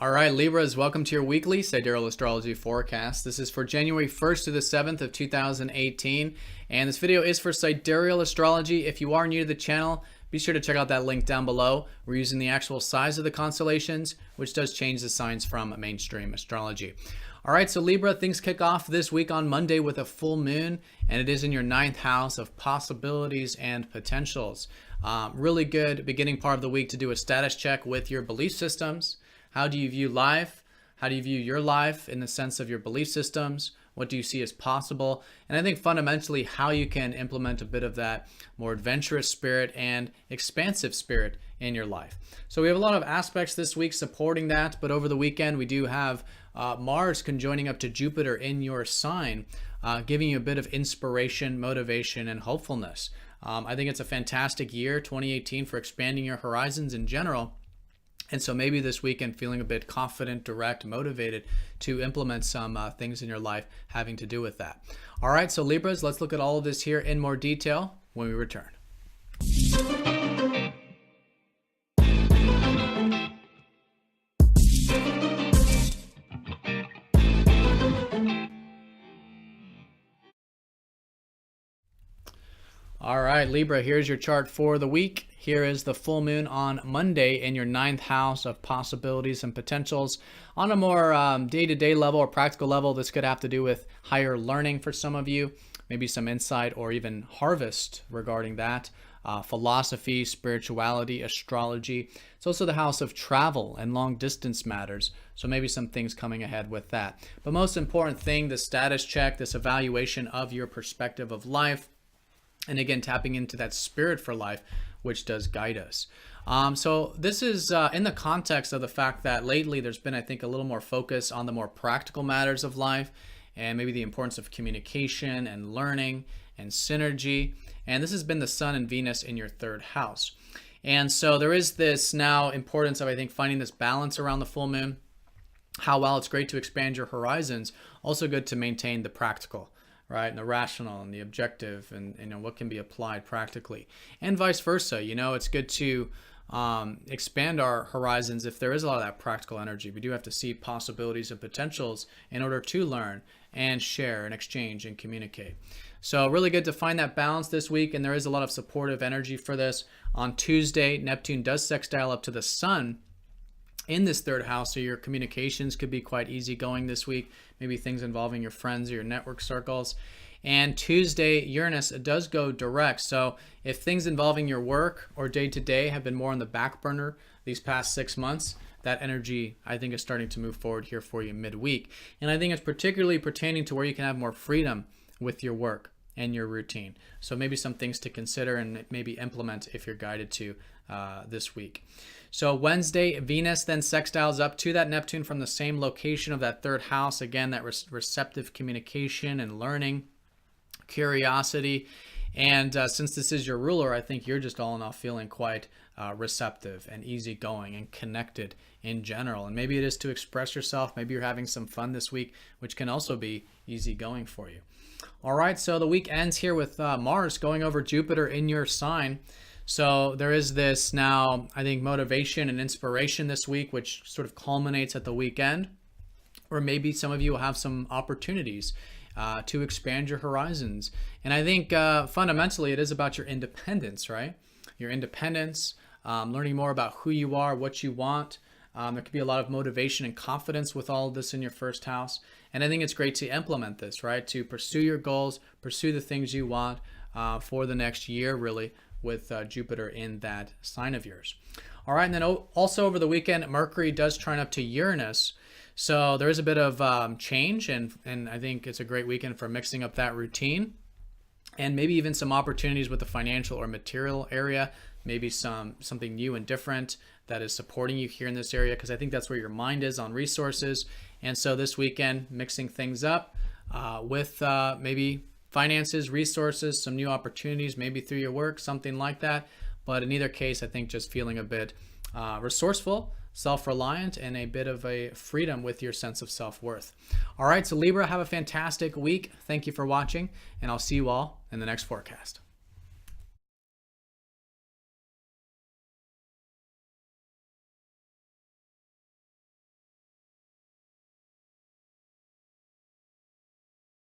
All right, Libras, welcome to your weekly Sidereal Astrology forecast. This is for January 1st to the 7th of 2018, and this video is for Sidereal Astrology. If you are new to the channel, be sure to check out that link down below. We're using the actual size of the constellations, which does change the signs from mainstream astrology. All right, so Libra, things kick off this week on Monday with a full moon, and it is in your 9th house of possibilities and potentials. Really good beginning part of the week to do a status check with your belief systems. How do you view life? How do you view your life in the sense of your belief systems? What do you see as possible? And I think fundamentally how you can implement a bit of that more adventurous spirit and expansive spirit in your life. So we have a lot of aspects this week supporting that, but over the weekend we do have Mars conjoining up to Jupiter in your sign, giving you a bit of inspiration, motivation, and hopefulness. I think it's a fantastic year, 2018, for expanding your horizons in general. And so maybe this weekend feeling a bit confident, direct, motivated to implement some things in your life having to do with that. All right, so Libras, let's look at all of this here in more detail when we return. All right, Libra, here's your chart for the week. Here is the full moon on Monday in your 9th house of possibilities and potentials. On a more day-to-day level or practical level, this could have to do with higher learning for some of you, maybe some insight or even harvest regarding that. Philosophy, spirituality, astrology. It's also the house of travel and long distance matters. So maybe some things coming ahead with that. But most important thing, the status check, this evaluation of your perspective of life. And again, tapping into that spirit for life, which does guide us. So this is in the context of the fact that lately there's been, I think, a little more focus on the more practical matters of life and maybe the importance of communication and learning and synergy. And this has been the Sun and Venus in your 3rd house. And so there is this now importance of, I think, finding this balance around the full moon. How while it's great to expand your horizons, also good to maintain the practical. Right, and the rational and the objective, and what can be applied practically, and vice versa. It's good to expand our horizons if there is a lot of that practical energy. We do have to see possibilities and potentials in order to learn and share and exchange and communicate. So really good to find that balance this week, and there is a lot of supportive energy for this. On Tuesday, Neptune does sextile up to the Sun in this 3rd house, so your communications could be quite easygoing this week, maybe things involving your friends or your network circles. And Tuesday, Uranus does go direct, so if things involving your work or day-to-day have been more on the back burner these past 6 months, that energy, I think, is starting to move forward here for you midweek. And I think it's particularly pertaining to where you can have more freedom with your work and your routine. So maybe some things to consider and maybe implement if you're guided to this week. So Wednesday, Venus then sextiles up to that Neptune from the same location of that 3rd house. Again, that receptive communication and learning, curiosity. And since this is your ruler, I think you're just all in all feeling quite receptive and easygoing and connected in general. And maybe it is to express yourself. Maybe you're having some fun this week, which can also be easygoing for you. All right, so the week ends here with Mars going over Jupiter in your sign. So there is this now, I think, motivation and inspiration this week, which sort of culminates at the weekend. Or maybe some of you will have some opportunities to expand your horizons. And I think fundamentally it is about your independence, right? Your independence, learning more about who you are, what you want. There could be a lot of motivation and confidence with all of this in your 1st house. And I think it's great to implement this, right? To pursue your goals, pursue the things you want for the next year, really, with Jupiter in that sign of yours. All right, and then also over the weekend, Mercury does trine up to Uranus. So there is a bit of change, and I think it's a great weekend for mixing up that routine. And maybe even some opportunities with the financial or material area, maybe something new and different that is supporting you here in this area, because I think that's where your mind is on resources. And so this weekend, mixing things up with maybe finances, resources, some new opportunities, maybe through your work, something like that. But in either case, I think just feeling a bit resourceful, self-reliant, and a bit of a freedom with your sense of self-worth. All right, so Libra, have a fantastic week. Thank you for watching, and I'll see you all in the next forecast.